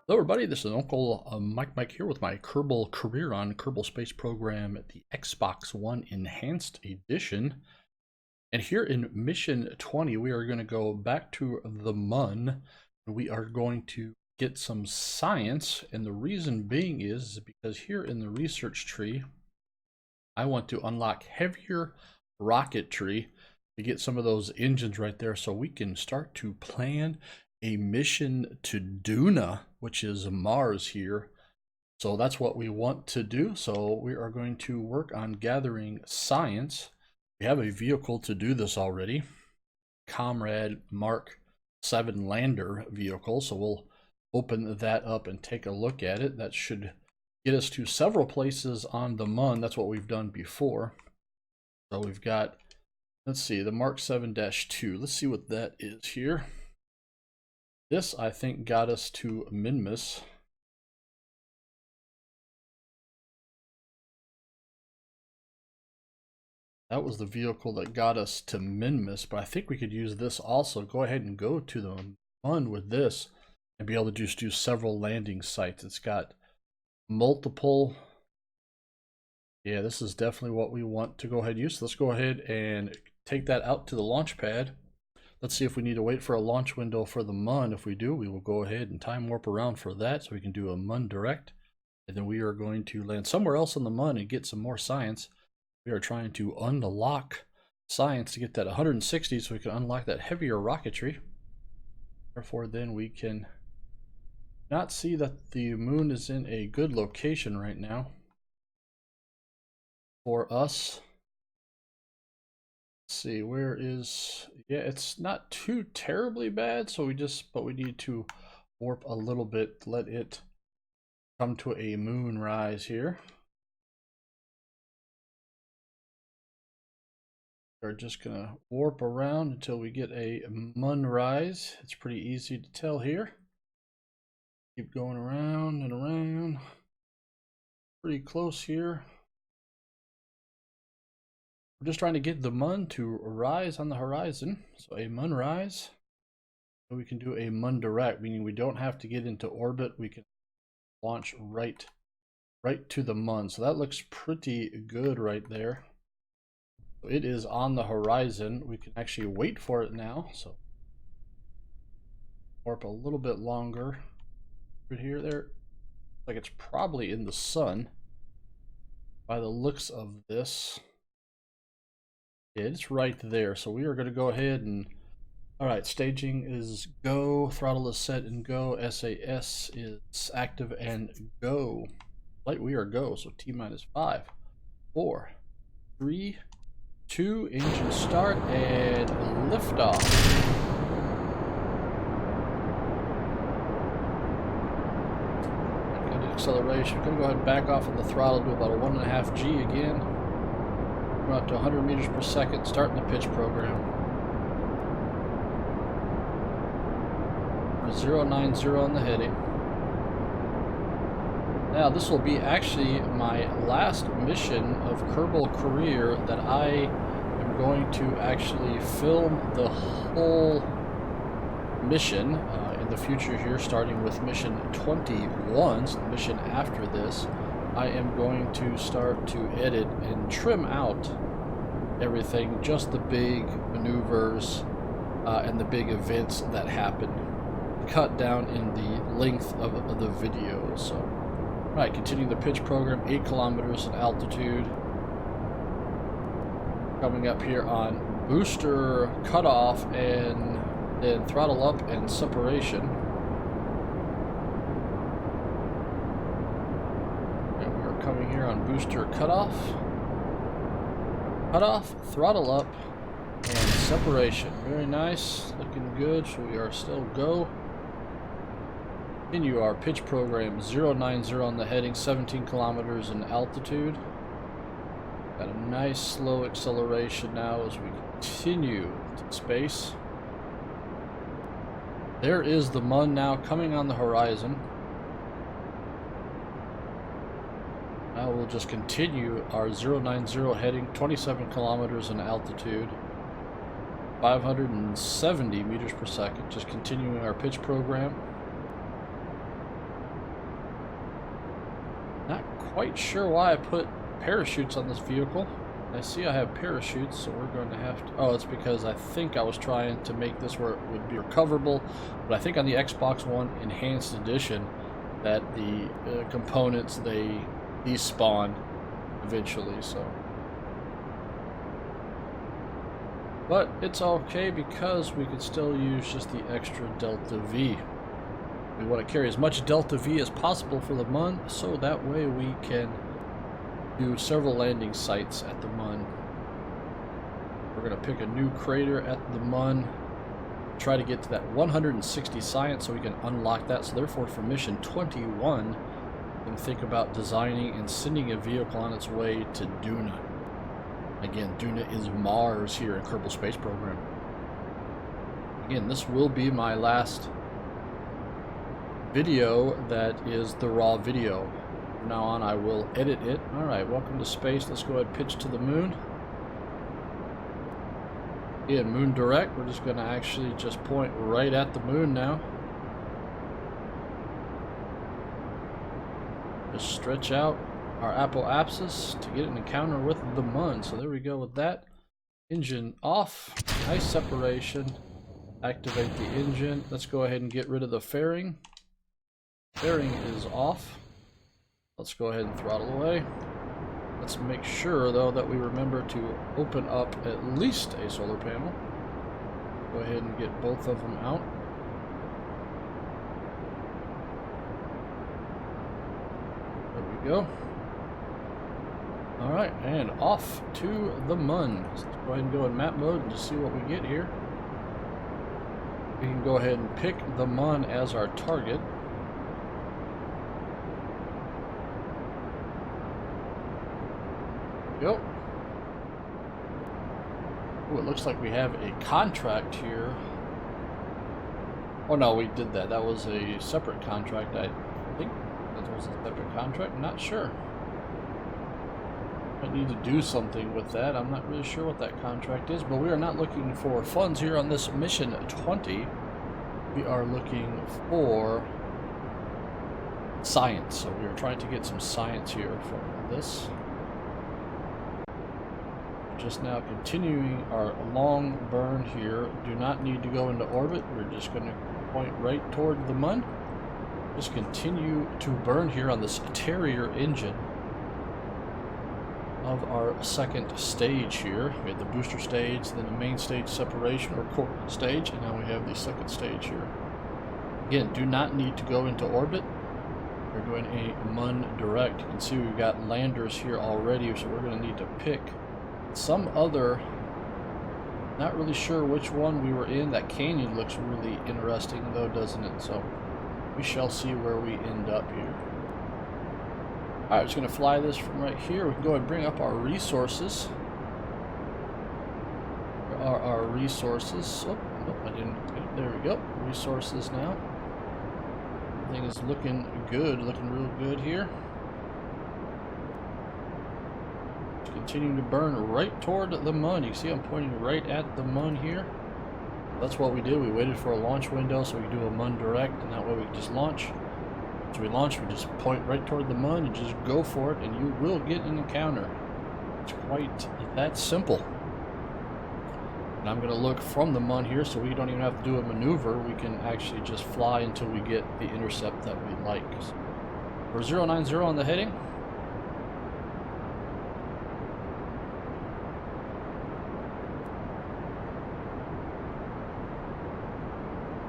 Hello everybody, this is Uncle Mike here with my Kerbal Kareer on Kerbal Space Program, the Xbox One Enhanced Edition. And here in Mission 20, we are going to go back to the MUN, and we are going to get some science. And the reason being is because here in the research tree, I want to unlock heavier rocketry to get some of those engines right there so we can start to plan a mission to Duna, which is Mars here. So that's what we want to do. So we are going to work on gathering science. We have a vehicle to do this already, Comrade Mark 7 lander vehicle. So we'll open that up and take a look at it. That should get us to several places on the MUN. That's what we've done before. So we've got, let's see, the Mark 7-2. Let's see what that is here. This, I think, got us to Minmus. That was the vehicle that got us to Minmus, but I think we could use this also. Go ahead and go to the MUN with this and be able to just do several landing sites. It's got multiple. Yeah, this is definitely what we want to go ahead and use. So let's go ahead and take that out to the launch pad. Let's see if we need to wait for a launch window for the MUN. If we do, we will go ahead and time warp around for that so we can do a MUN direct. And then we are going to land somewhere else on the MUN and get some more science. We are trying to unlock science to get that 160 so we can unlock that heavier rocketry. Therefore, then we can not see that the moon is in a good location right now for us. Let's see, where is, yeah, it's not too terribly bad, so but we need to warp a little bit, let it come to a moon rise here. We're just gonna warp around until we get a MUN rise. It's pretty easy to tell here. Keep going around and around. Pretty close here. We're just trying to get the MUN to rise on the horizon. So a MUN rise. So we can do a MUN direct, meaning we don't have to get into orbit. We can launch right to the MUN. So that looks pretty good right there. So it is on the horizon. We can actually wait for it now. So warp a little bit longer. Right here, there. Like it's probably in the sun by the looks of this. It's right there, so we are going to go ahead and, all right, staging is go, throttle is set and go, SAS is active and go. Light, we are go, so T-5, 4, 3, 2, engine start, and liftoff. Good acceleration. Gonna go ahead and back off on the throttle, do about a 1.5 G again. We're up to 100 meters per second, starting the pitch program. We're 090 on the heading. Now this will be actually my last mission of Kerbal Kareer that I am going to actually film the whole mission in the future here, starting with mission 21, so the mission after this. I am going to start to edit and trim out everything, just the big maneuvers and the big events that happen, cut down in the length of the video. So, all right, continuing the pitch program, 8 kilometers in altitude. Coming up here on booster cutoff and then throttle up and separation. Coming here on booster cutoff, throttle up, and separation. Very nice, looking good. So we are still go. Continue our pitch program, 090 on the heading, 17 kilometers in altitude. Got a nice slow acceleration now as we continue to space. There is the MUN now coming on the horizon. Now we'll just continue our 090 heading, 27 kilometers in altitude, 570 meters per second. Just continuing our pitch program. quite sure why I put parachutes on this vehicle. I see I have parachutes, so we're going to have to... Oh, it's because I think I was trying to make this where it would be recoverable, but I think on the Xbox One Enhanced Edition that the components, they despawn eventually, so... But it's okay because we could still use just the extra Delta V. We want to carry as much Delta V as possible for the MUN, so that way we can do several landing sites at the MUN. We're going to pick a new crater at the MUN, try to get to that 160 science so we can unlock that. So therefore for mission 21, we can think about designing and sending a vehicle on its way to Duna. Again, Duna is Mars here in Kerbal Space Program. Again, this will be my last video that is the raw video. From now on I will edit it. Alright, welcome to space. Let's go ahead and pitch to the moon. Again, moon direct. We're just going to actually just point right at the moon now. Just stretch out our apoapsis to get an encounter with the MUN. So there we go with that. Engine off. Nice separation. Activate the engine. Let's go ahead and get rid of the fairing. Fairing is off. Let's go ahead and throttle away. Let's make sure though that we remember to open up at least a solar panel. Go ahead and get both of them out. There we go. Alright, and off to the MUN. Let's go ahead and go in map mode and just see what we get here. We can go ahead and pick the MUN as our target. Go. Oh, it looks like we have a contract here. Oh no, we did that. That was a separate contract. I think that was a separate contract. I'm not sure. I need to do something with that. I'm not really sure what that contract is, but we are not looking for funds here on this mission 20. We are looking for science. So we are trying to get some science here from this. Just now continuing our long burn here. Do not need to go into orbit. We're just going to point right toward the MUN. Just continue to burn here on this Terrier engine of our second stage here. We had the booster stage, then the main stage separation or core stage, and now we have the second stage here. Again, do not need to go into orbit. We're doing a MUN direct. You can see we've got landers here already, so we're going to need to pick some other, not really sure which one we were in. That canyon looks really interesting though, doesn't it? So we shall see where we end up here. Alright, just going to fly this from right here. We can go ahead and bring up our resources. Where are our resources? Oh, nope, I didn't. There we go. Resources now. Everything is looking good, looking real good here. Continuing to burn right toward the MUN. You see I'm pointing right at the MUN here. That's what we did. We waited for a launch window so we could do a MUN direct, and that way we could just launch. As we launch, we just point right toward the MUN and just go for it, and you will get an encounter. It's quite that simple. And I'm going to look from the MUN here, so we don't even have to do a maneuver. We can actually just fly until we get the intercept that we like. We're 090 on the heading.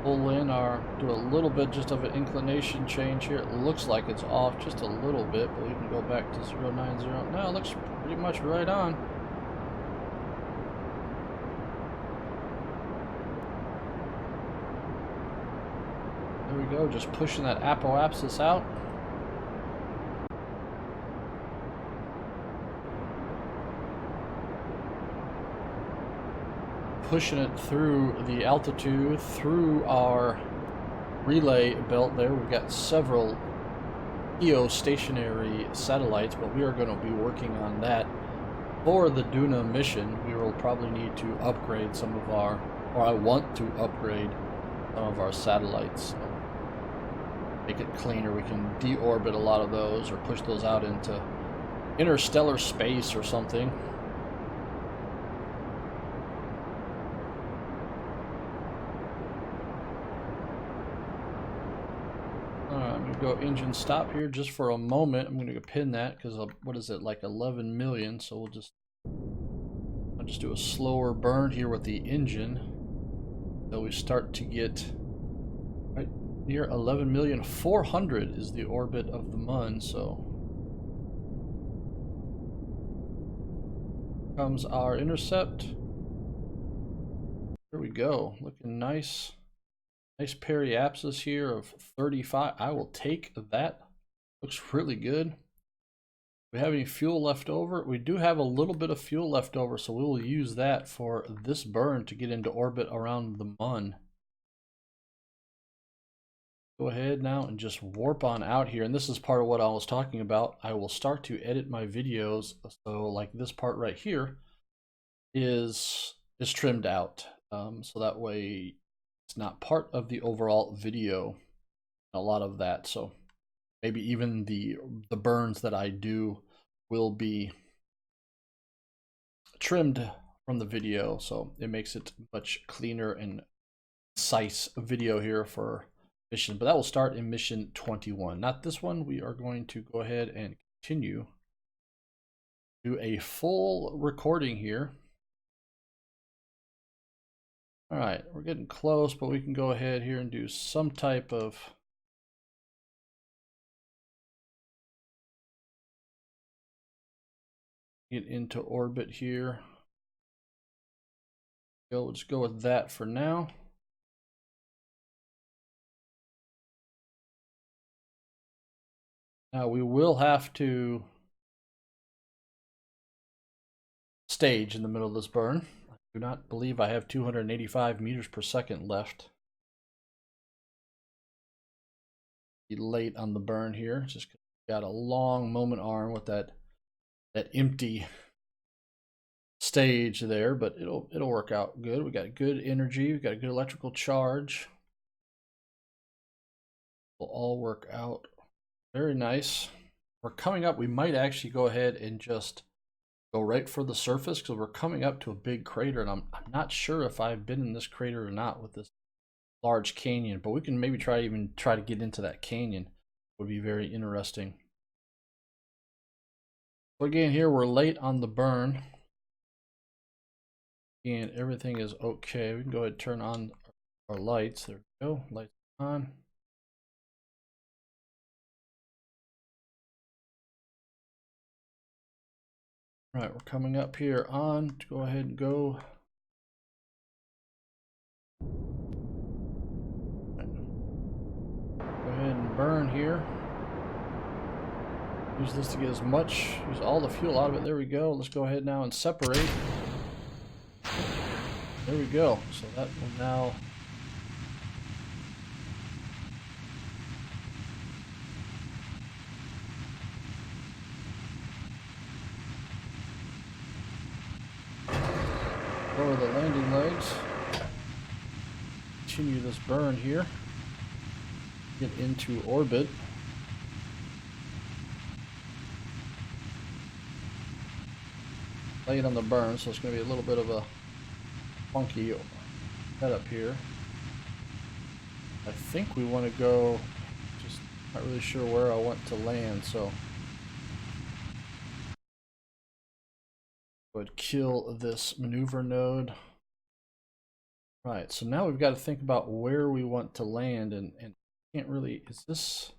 Pull in our, do a little bit just of an inclination change here. It looks like it's off just a little bit, but we can go back to 090. Now it looks pretty much right on. There we go, just pushing that apoapsis out. Pushing it through the altitude, through our relay belt there. We've got several geostationary satellites, but we are going to be working on that for the Duna mission. We will probably need to upgrade some of our, or I want to upgrade some of our satellites. So make it cleaner. We can deorbit a lot of those or push those out into interstellar space or something. I'm going to go engine stop here just for a moment. I'm going to go pin that because what is it, like 11 million? So I'll just do a slower burn here with the engine. So we start to get right near 11,400,000 is the orbit of the MUN. So comes our intercept. Here we go, looking nice. Nice periapsis here of 35. I will take that. Looks really good. We have any fuel left over? We do have a little bit of fuel left over, so we will use that for this burn to get into orbit around the MUN. Go ahead now and just warp on out here. And this is part of what I was talking about. I will start to edit my videos. So like this part right here is trimmed out. So that way it's not part of the overall video, a lot of that. So maybe even the burns that I do will be trimmed from the video, so it makes it much cleaner and concise video here for mission. But that will start in mission 21, not this one. We are going to go ahead and continue, do a full recording here. All right, we're getting close, but we can go ahead here and do some type of get into orbit here. We'll just go with that for now. Now we will have to stage in the middle of this burn. I do not believe I have 285 meters per second left. Be late on the burn here, just got a long moment arm with that empty stage there, but it'll work out good. We got good energy, we got a good electrical charge. Will all work out very nice. We're coming up, we might actually go ahead and just go right for the surface because we're coming up to a big crater, and I'm not sure if I've been in this crater or not with this large canyon, but we can maybe try to get into that canyon. Would be very interesting. So again, here we're late on the burn and everything is okay. We can go ahead and turn on our lights. There we go, lights on. All right, we're coming up here on to go ahead and go. Go ahead and burn here. Use this to get use all the fuel out of it. There we go. Let's go ahead now and separate. There we go. So that will now lower the landing legs. Continue this burn here. Get into orbit. Late on the burn, so it's going to be a little bit of a funky setup here. I think we want to go, just not really sure where I want to land, so would kill this maneuver node. Right, so now we've got to think about where we want to land, and can't really, is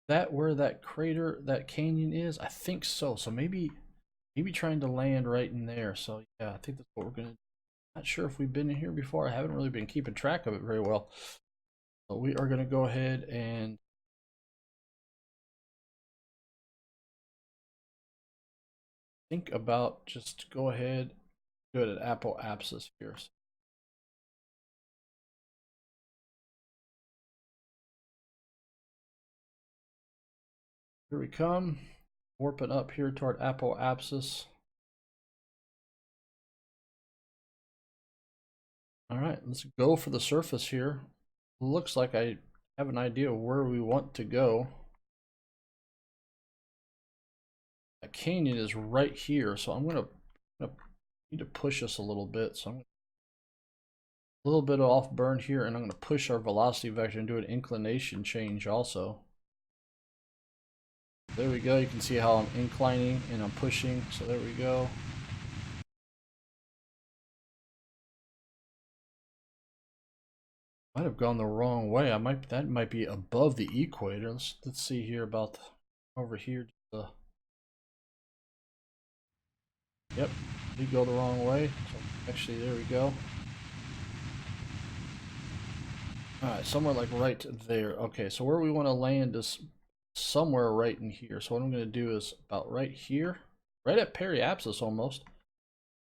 that where that crater, that canyon is? I think so. So maybe trying to land right in there. So yeah, I think that's what we're gonna do. Not sure if we've been in here before. I haven't really been keeping track of it very well. So we are gonna go ahead and think about, just go ahead, do it at apoapsis here. Here we come, warping up here toward apoapsis. All right, let's go for the surface here. Looks like I have an idea of where we want to go. That canyon is right here, so I'm gonna need to push us a little bit. So I'm a little bit off burn here, and I'm gonna push our velocity vector and do an inclination change also. There we go. You can see how I'm inclining and I'm pushing. So there we go. Might have gone the wrong way. That might be above the equator. Let's see here about over here. Yep, did go the wrong way. So actually, there we go. All right, somewhere like right there. Okay, so where we want to land is somewhere right in here. So what I'm going to do is about right here, right at periapsis almost.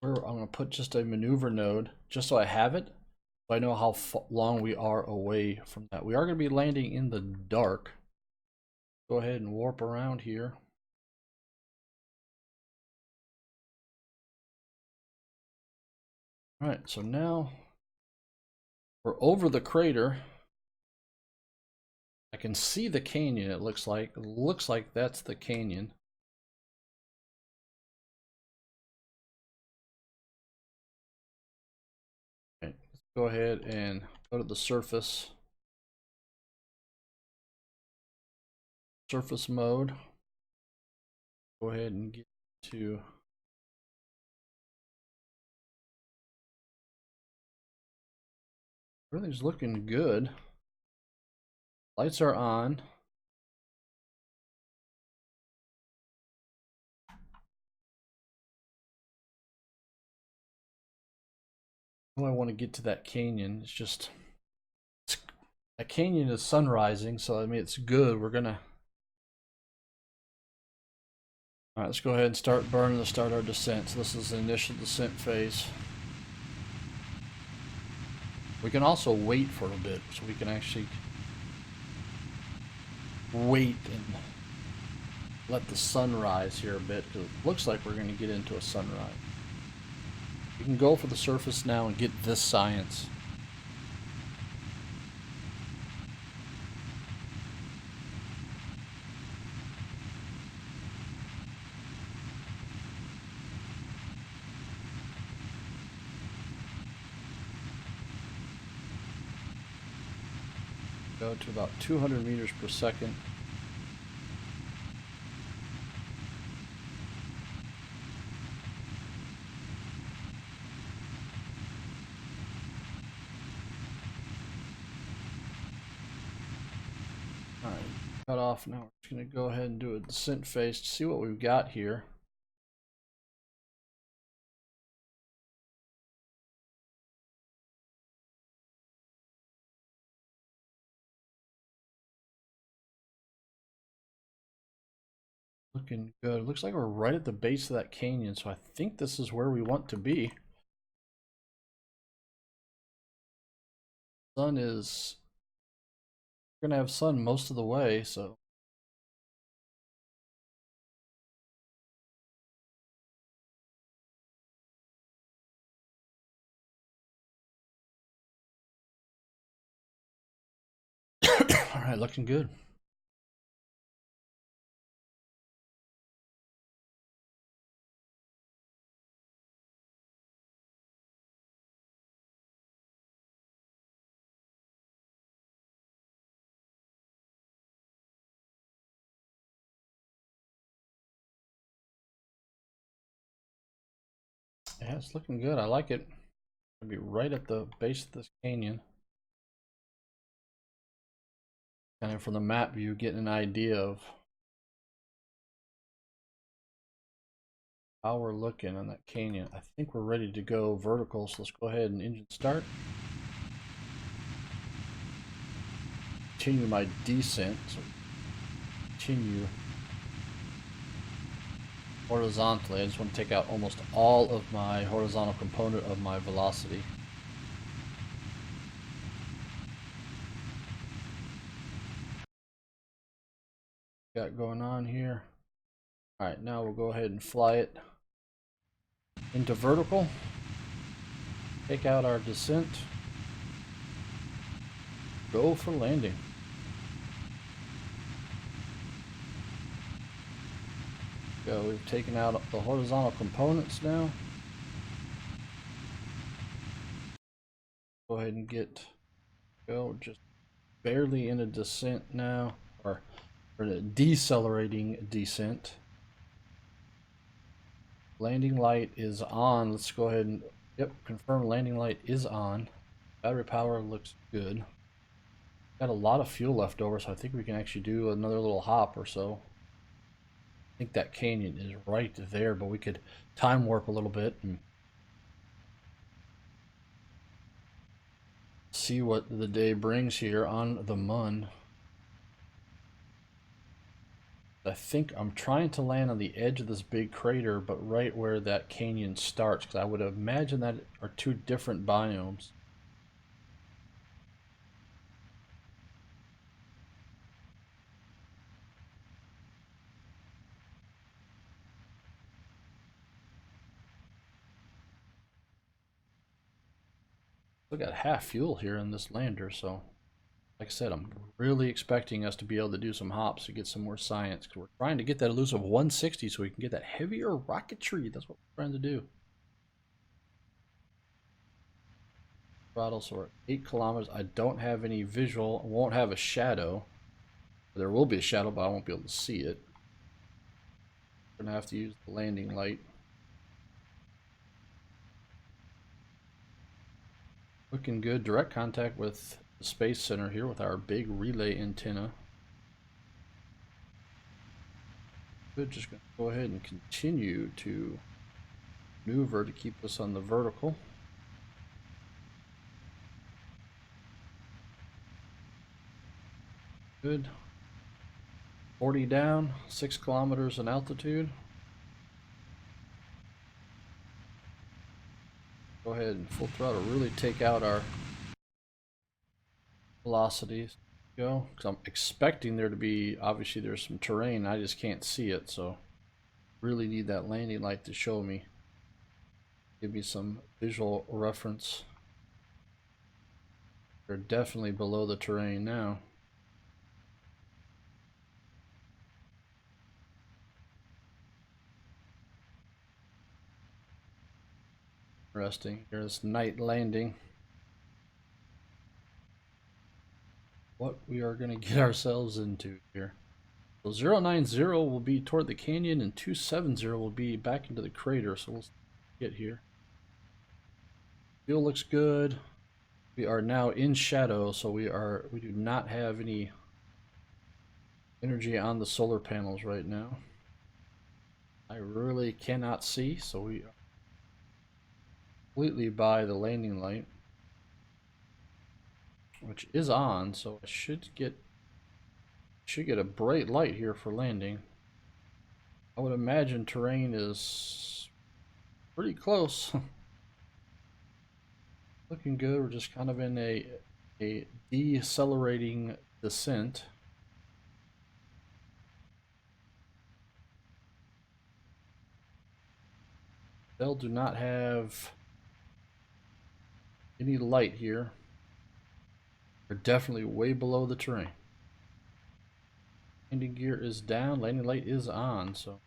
Where I'm going to put just a maneuver node, just so I have it. So I know how long we are away from that. We are going to be landing in the dark. Go ahead and warp around here. All right, so now we're over the crater. I can see the canyon, it looks like. It looks like that's the canyon. Okay, let's go ahead and go to the surface. Surface mode. Go ahead and get to everything's looking good. Lights are on. Oh, I want to get to that canyon. It's just that canyon is sunrising, so I mean it's good. We're gonna. All right, let's go ahead and start burning to start our descent. So this is the initial descent phase. We can also wait for a bit, so we can actually wait and let the sun rise here a bit, because it looks like we're going to get into a sunrise. You can go for the surface now and get this science. Go to about 200 meters per second. Alright, cut off now. We're just going to go ahead and do a descent phase to see what we've got here. Looking good. Looks like we're right at the base of that canyon, so I think this is where we want to be. Sun is... We're gonna have sun most of the way, so... Alright, looking good. Yeah, it's looking good. I like it. It'll be right at the base of this canyon. Kind of from the map view, getting an idea of how we're looking on that canyon. I think we're ready to go vertical, so let's go ahead and engine start. Continue my descent. So continue horizontally. I just want to take out almost all of my horizontal component of my velocity. Got going on here. All right, now we'll go ahead and fly it into vertical. Take out our descent. Go for landing. Go. We've taken out the horizontal components now. Go ahead and go just barely in a descent now, or a decelerating descent. Landing light is on. Let's go ahead and confirm landing light is on. Battery power looks good. Got a lot of fuel left over, so I think we can actually do another little hop or so. I think that canyon is right there, but we could time warp a little bit and see what the day brings here on the MUN. I think I'm trying to land on the edge of this big crater, but right where that canyon starts, because I would imagine that are two different biomes. We got half fuel here in this lander, so like I said, I'm really expecting us to be able to do some hops to get some more science, because we're trying to get that elusive 160 so we can get that heavier rocketry. That's what we're trying to do. Throttle, so we're 8 kilometers. I don't have any visual. I won't have a shadow. There will be a shadow, but I won't be able to see it. We're gonna have to use the landing light. Looking good. Direct contact with the Space Center here with our big relay antenna. Good. Just gonna go ahead and continue to maneuver to keep us on the vertical. Good. 40 down, 6 kilometers in altitude. Go ahead and full throttle, really take out our velocities. Go, because I'm expecting there to be, obviously there's some terrain, I just can't see it, so really need that landing light to show me. Give me some visual reference. They're definitely below the terrain now. Interesting. Here's night landing. What we are going to get ourselves into here. So 090 will be toward the canyon and 270 will be back into the crater. So we'll get here. Fuel looks good. We are now in shadow, so we do not have any energy on the solar panels right now. I really cannot see, so we are completely by the landing light, which is on, so I should get a bright light here for landing. I would imagine terrain is pretty close. Looking good. We're just kind of in a decelerating descent. They do not have any light here. They're definitely way below the terrain. Landing gear is down, landing light is on, so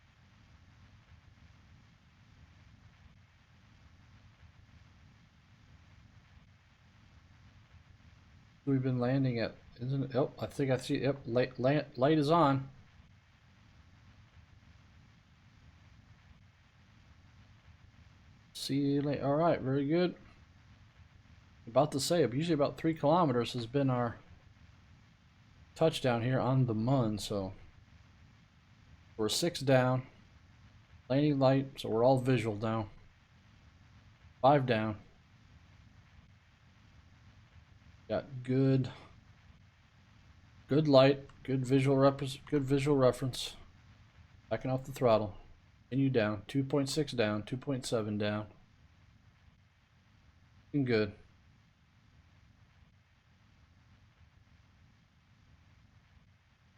we've been landing at, isn't it? Oh, I think I see, yep, light is on. See, all right, very good. About to say, usually about 3 kilometers has been our touchdown here on the MUN, so we're 6 down. Landing light, so we're all visual now. 5 down. Got good light, good visual reference. Backing off the throttle. Continue down. 2.6 down, 2.7 down. Looking good.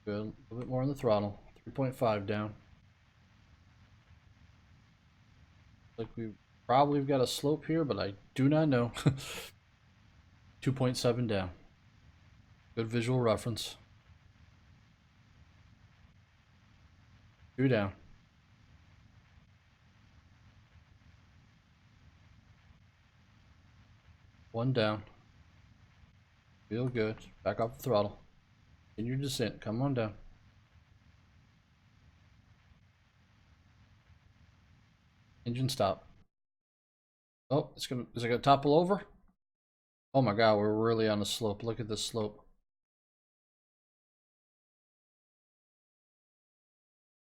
Good. A little bit more on the throttle. 3.5 down. Like we probably got a slope here, but I do not know. 2.7 down. Good visual reference. 2 down. One down. Feel good. Back off the throttle. In your descent. Come on down. Engine stop. Oh, is it gonna topple over? Oh my god, we're really on the slope. Look at this slope.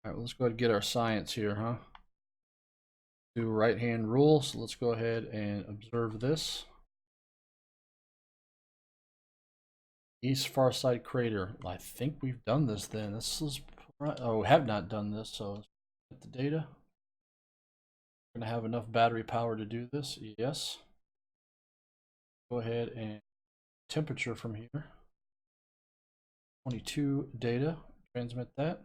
Alright, well, let's go ahead and get our science here, huh? Do right hand rule, so let's go ahead and observe this. East far side crater. I think we've done this then. This is oh, we have not done this, so get the data. We're gonna have enough battery power to do this. Yes. Go ahead and temperature from here. 22 data. Transmit that.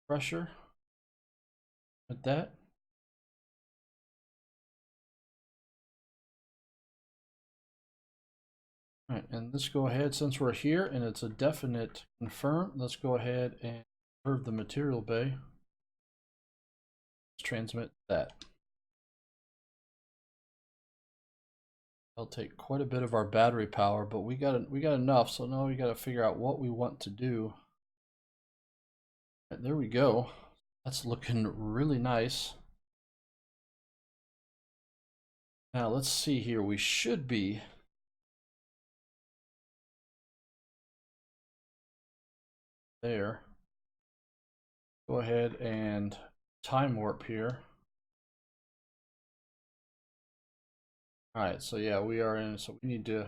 Pressure. At that. All right, and let's go ahead, since we're here and it's a definite confirm, let's go ahead and observe the material bay. Let's transmit that. That'll take quite a bit of our battery power, but we got enough, so now we got to figure out what we want to do. Right, there we go. That's looking really nice. Now let's see here. We should be there. Go ahead and time warp here. All right, so yeah, we are in, so we need to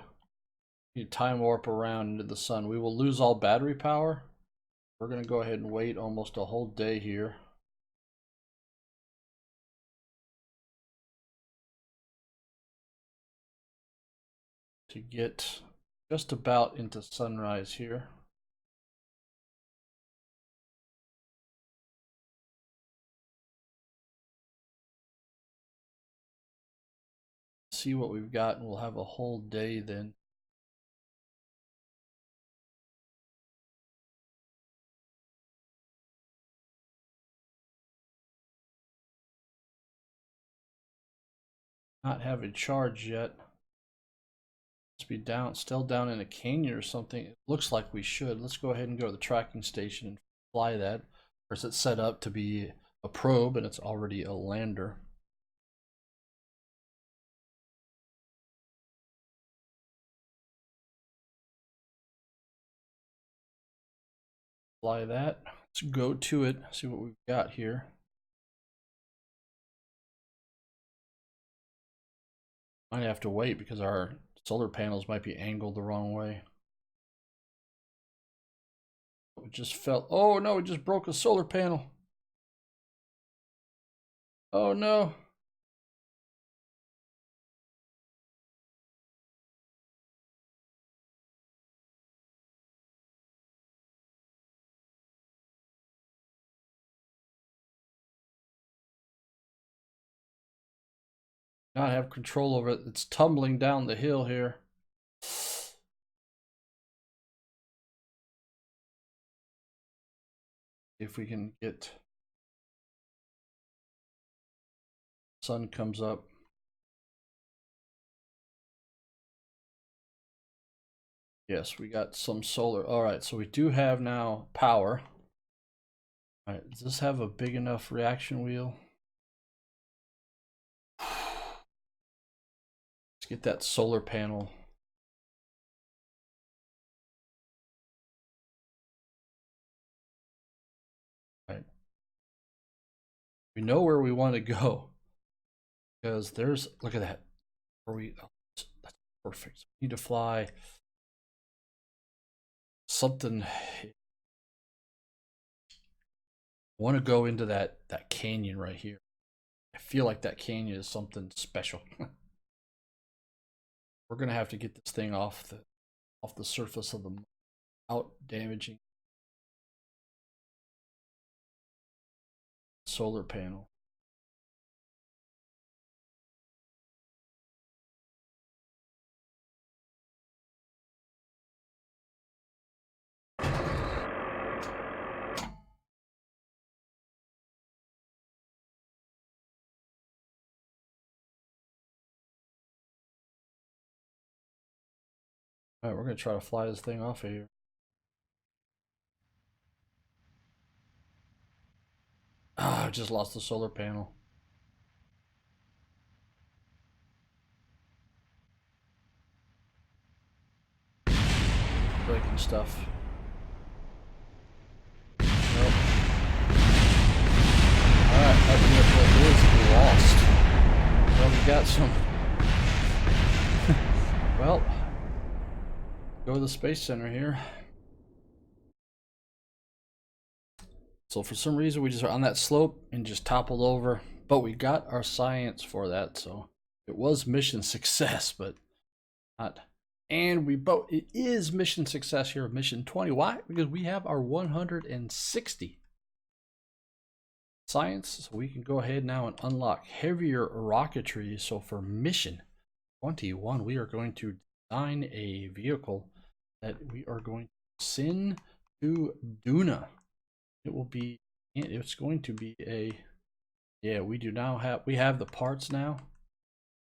time warp around into the sun. We will lose all battery power. We're gonna go ahead and wait almost a whole day here. To get just about into sunrise here. See what we've got, and we'll have a whole day then. Not have it charged yet. Must be down, still down in a canyon or something. It looks like we should. Let's go ahead and go to the tracking station and fly that. Of course, it's set up to be a probe, and it's already a lander. Fly that. Let's go to it, see what we've got here. Might have to wait because our solar panels might be angled the wrong way. It just fell. Oh no, it just broke a solar panel. Oh no. Not have control over it. It's tumbling down the hill here. If we can get sun comes up. Yes, we got some solar. All right, so we do have now power. All right, does this have a big enough reaction wheel? Let's get that solar panel. All right. We know where we want to go because there's, look at that. Where we, oh, that's perfect. We need to fly something. I want to go into that canyon right here. I feel like that canyon is something special. We're gonna have to get this thing off the surface of the without damaging solar panel. All right, we're gonna try to fly this thing off of here. Ah, I just lost the solar panel. Breaking stuff. Nope. Alright, that vehicle is lost. Well, we got some. Well, go to the Space Center here. So for some reason we just are on that slope and just toppled over, but we got our science for that, so it was mission success, but not. And it is mission success here, mission 20. Why? Because we have our 160 science, so we can go ahead now and unlock heavier rocketry. So for mission 21, we are going to design a vehicle that we are going to send to Duna. It's going to be a, yeah, we have the parts now.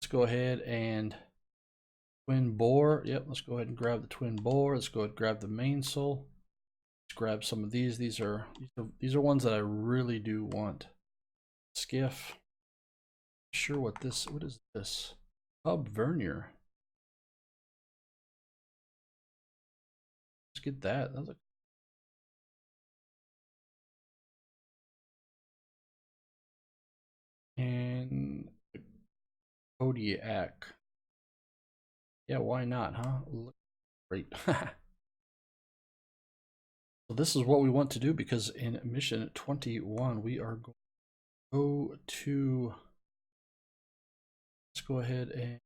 Let's go ahead and twin bore. Yep, let's go ahead and grab the twin bore. Let's go ahead and grab the mainsail. Let's grab some of these. These are ones that I really do want. Skiff. Sure what is this? Hub vernier. Let's get that. And Kodiak. Yeah, why not, huh? Look great. So this is what we want to do, because in mission 21 we are going to go to, let's go ahead and,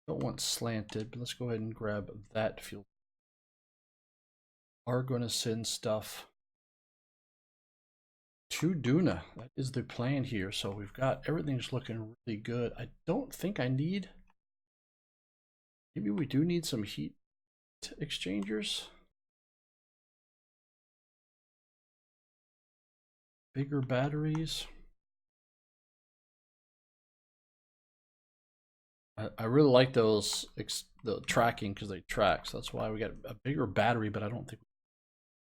don't want slanted, but let's go ahead and grab that fuel. Are going to send stuff to Duna. That is the plan here. So we've got, everything's looking really good. I don't think I need, maybe we do need some heat exchangers. Bigger batteries. I really like those, the tracking, because they track. So that's why we got a bigger battery, but I don't think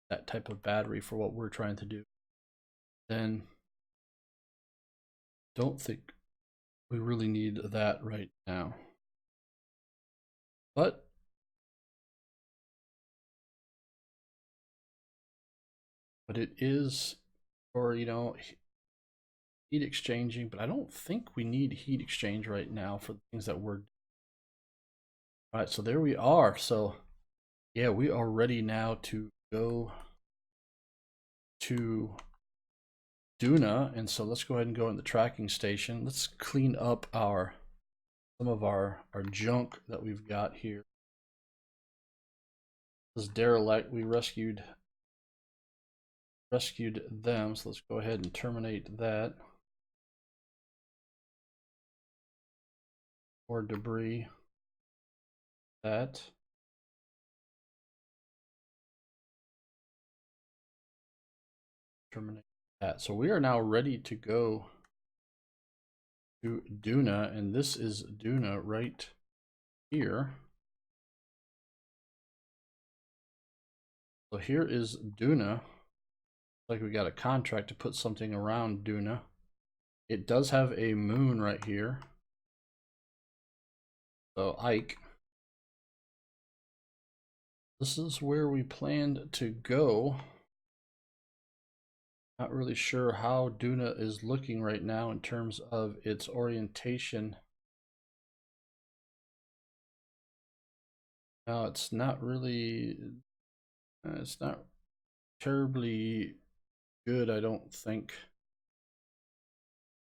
that type of battery for what we're trying to do. Then don't think we really need that right now. But it is, or you know, heat exchanging, but I don't think we need heat exchange right now for the things that we're. All right, so there we are. So yeah, we are ready now to go to Duna, and so let's go ahead and go in the tracking station. Let's clean up some of our junk that we've got here. This derelict, we rescued them, so let's go ahead and terminate that. Or debris. That. Terminate that. So we are now ready to go to Duna, and this is Duna right here. So here is Duna. Like we got a contract to put something around Duna. It does have a moon right here. So Ike. This is where we planned to go. Not really sure how Duna is looking right now in terms of its orientation. No, it's not really, it's not terribly good, I don't think.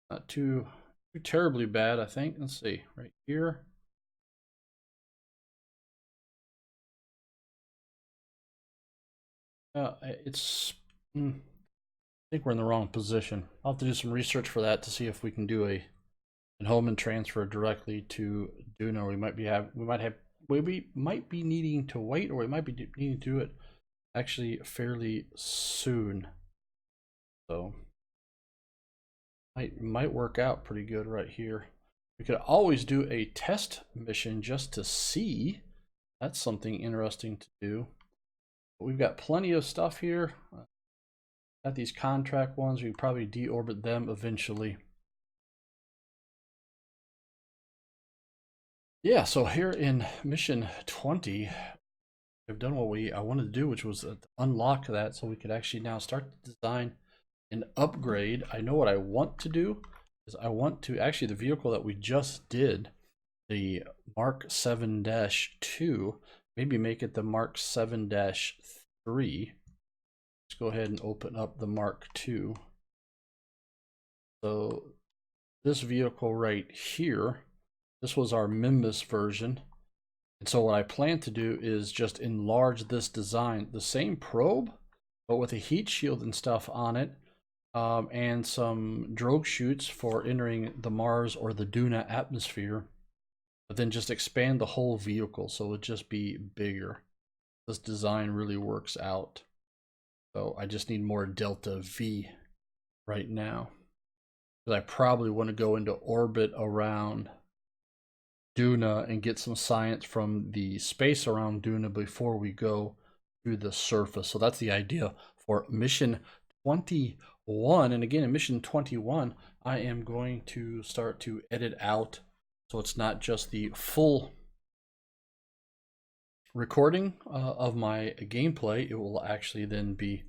Not too terribly bad, I think. Let's see, right here. It's, I think we're in the wrong position. I'll have to do some research for that to see if we can do an home and transfer directly to Duna. We might be needing to wait, or we might be needing to do it actually fairly soon. So might work out pretty good right here. We could always do a test mission just to see. That's something interesting to do. But we've got plenty of stuff here. Got these contract ones. We probably deorbit them eventually. Yeah, so here in mission 20, we've done what I wanted to do, which was unlock that so we could actually now start to design an upgrade. I know what I want to do is I want to actually the vehicle that we just did, the Mark 7-2, maybe make it the Mark 7-3. Let's go ahead and open up the Mark 2. So this vehicle right here, this was our Mimbus version. And so what I plan to do is just enlarge this design, the same probe, but with a heat shield and stuff on it, and some drogue chutes for entering the Mars or the Duna atmosphere, but then just expand the whole vehicle so it would just be bigger. This design really works out. So I just need more delta V right now, because I probably want to go into orbit around Duna and get some science from the space around Duna before we go to the surface. So that's the idea for mission 21. And again, in mission 21, I am going to start to edit out so it's not just the full recording of my gameplay. It will actually then be,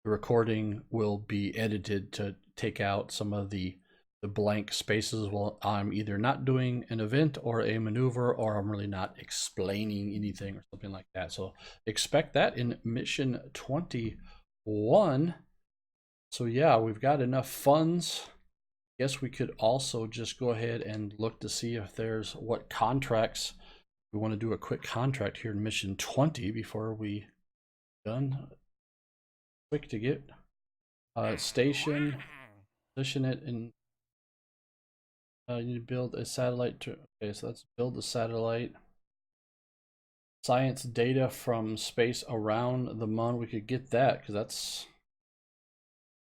the recording will be edited to take out some of the blank spaces while I'm either not doing an event or a maneuver, or I'm really not explaining anything or something like that. So expect that in mission 21. So yeah, we've got enough funds. Guess we could also just go ahead and look to see if there's what contracts we want to do. A quick contract here in mission 20 before we done. Quick to get station, position it in. You need to build a satellite. Okay, so let's build the satellite. Science data from space around the MUN. We could get that because that's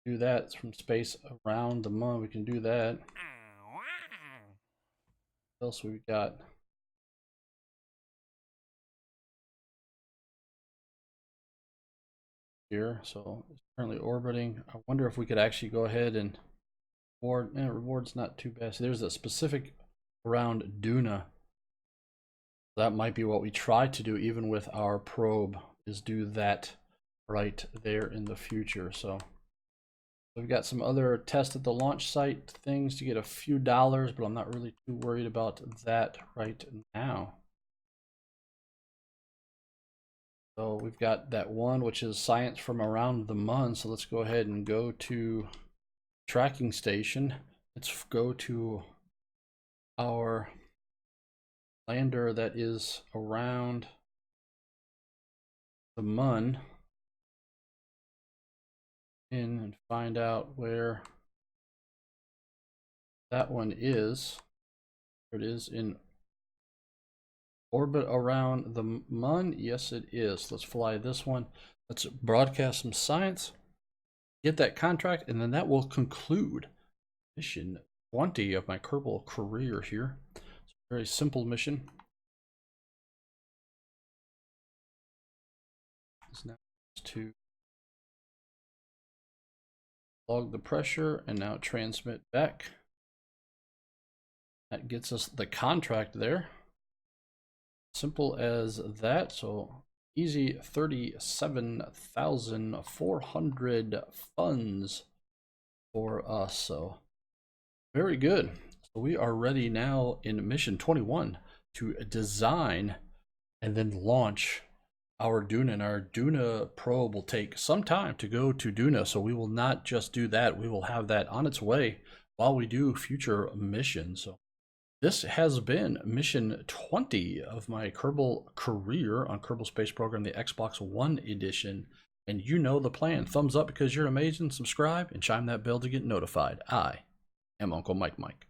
do that. It's from space around the MUN. We can do that. What else we got? Here, so it's currently orbiting. I wonder if we could actually go ahead and reward. Reward's not too bad. So there's a specific around Duna. That might be what we try to do even with our probe, is do that right there in the future. So we've got some other test at the launch site things to get a few dollars, but I'm not really too worried about that right now. So we've got that one, which is science from around the MUN. So let's go ahead and go to tracking station. Let's go to our lander that is around the MUN and find out where that one is. There it is, in orbit around the MUN. Yes, it is. Let's fly this one. Let's broadcast some science, get that contract, and then that will conclude mission 20 of my Kerbal Kareer here. It's a very simple mission. It's now to log the pressure and now transmit back. That gets us the contract there. Simple as that. So easy 37,400 funds for us. So very good. So we are ready now in mission 21 to design and then launch our Duna. And our Duna probe will take some time to go to Duna, so we will not just do that. We will have that on its way while we do future missions. So this has been mission 20 of my Kerbal Kareer on Kerbal Space Program, the Xbox One edition. And you know the plan. Thumbs up because you're amazing. Subscribe and chime that bell to get notified. I am Uncle Mike.